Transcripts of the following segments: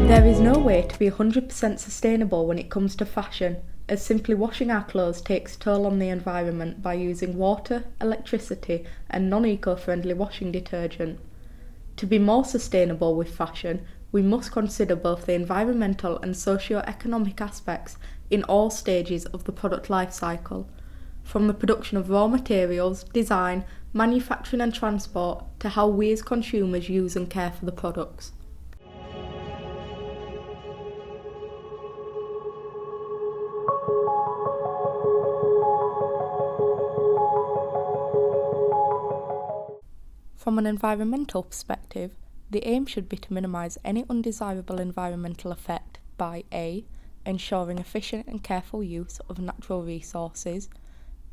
There is no way to be 100% sustainable when it comes to fashion, as simply washing our clothes takes a toll on the environment by using water, electricity and non-eco-friendly washing detergent. To be more sustainable with fashion, we must consider both the environmental and socio-economic aspects in all stages of the product life cycle, from the production of raw materials, design, manufacturing and transport, to how we as consumers use and care for the products. From an environmental perspective, the aim should be to minimise any undesirable environmental effect by A. ensuring efficient and careful use of natural resources,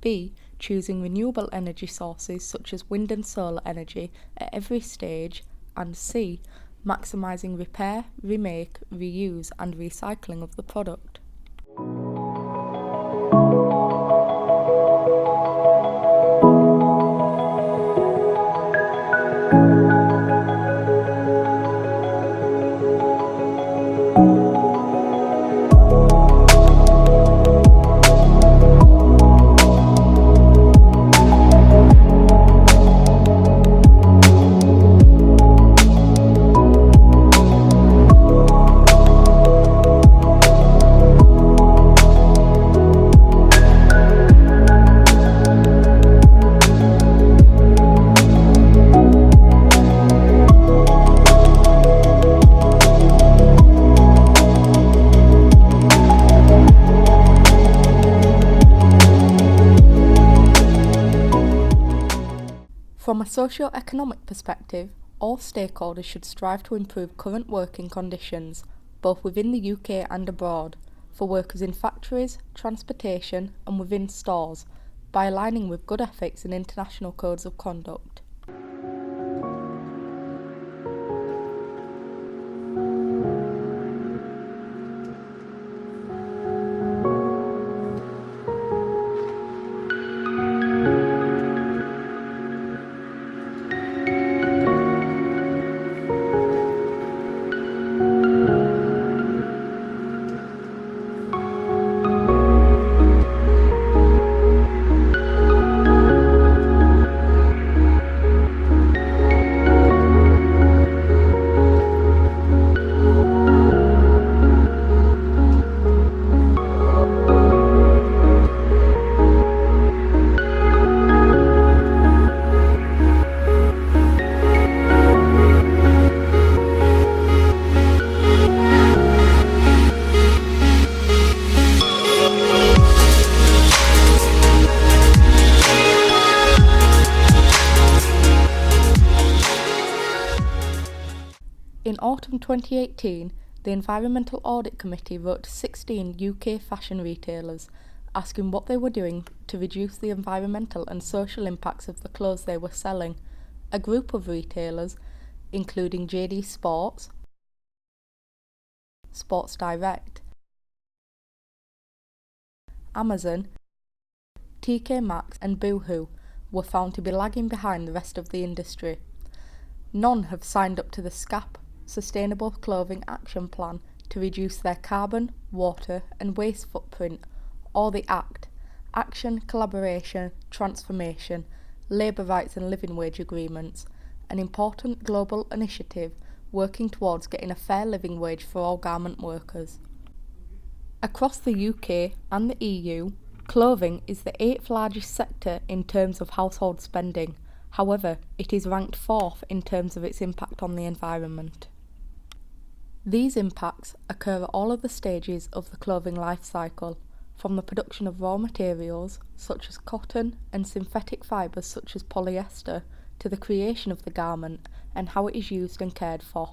B. choosing renewable energy sources such as wind and solar energy at every stage, and C. maximising repair, remake, reuse and recycling of the product. From a socio-economic perspective, all stakeholders should strive to improve current working conditions, both within the UK and abroad, for workers in factories, transportation and within stores, by aligning with good ethics and international codes of conduct. In autumn 2018, the Environmental Audit Committee wrote to 16 UK fashion retailers, asking what they were doing to reduce the environmental and social impacts of the clothes they were selling. A group of retailers, including JD Sports, Sports Direct, Amazon, TK Maxx and Boohoo, were found to be lagging behind the rest of the industry. None have signed up to the SCAP Sustainable Clothing Action Plan to reduce their carbon, water and waste footprint, or the ACT, Action, Collaboration, Transformation, Labour Rights and Living Wage Agreements, an important global initiative working towards getting a fair living wage for all garment workers. Across the UK and the EU, clothing is the 8th largest sector in terms of household spending. However, it is ranked 4th in terms of its impact on the environment. These impacts occur at all of the stages of the clothing life cycle, from the production of raw materials such as cotton and synthetic fibres such as polyester to the creation of the garment and how it is used and cared for.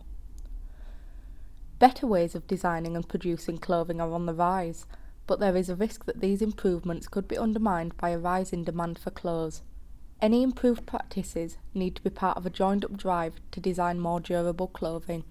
Better ways of designing and producing clothing are on the rise, but there is a risk that these improvements could be undermined by a rise in demand for clothes. Any improved practices need to be part of a joined-up drive to design more durable clothing.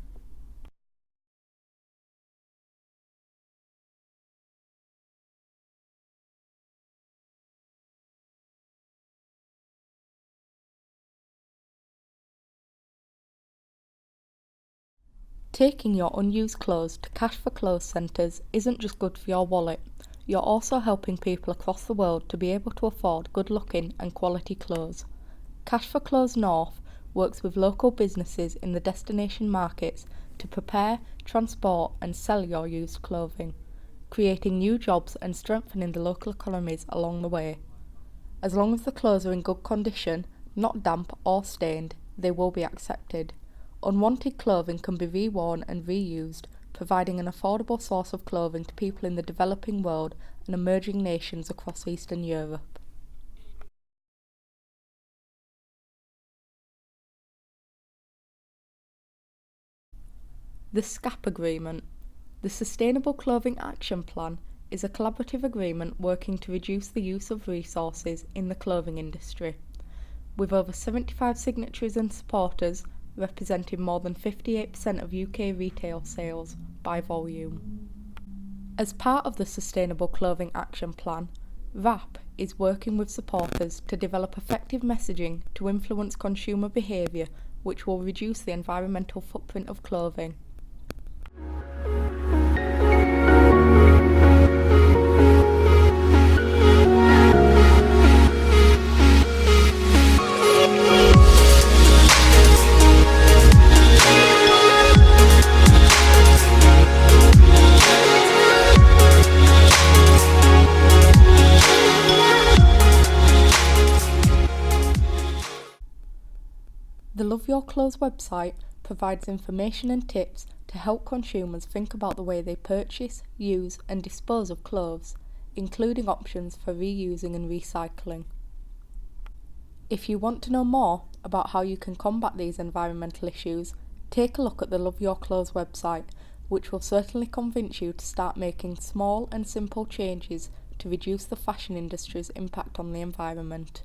Taking your unused clothes to Cash for Clothes centres isn't just good for your wallet, you're also helping people across the world to be able to afford good-looking and quality clothes. Cash for Clothes North works with local businesses in the destination markets to prepare, transport and sell your used clothing, creating new jobs and strengthening the local economies along the way. As long as the clothes are in good condition, not damp or stained, they will be accepted. Unwanted clothing can be reworn and reused, providing an affordable source of clothing to people in the developing world and emerging nations across Eastern Europe. The SCAP Agreement. The Sustainable Clothing Action Plan is a collaborative agreement working to reduce the use of resources in the clothing industry. With over 75 signatories and supporters, representing more than 58% of UK retail sales by volume. As part of the Sustainable Clothing Action Plan, WRAP is working with supporters to develop effective messaging to influence consumer behaviour which will reduce the environmental footprint of clothing. The Love Your Clothes website provides information and tips to help consumers think about the way they purchase, use and dispose of clothes, including options for reusing and recycling. If you want to know more about how you can combat these environmental issues, take a look at the Love Your Clothes website, which will certainly convince you to start making small and simple changes to reduce the fashion industry's impact on the environment.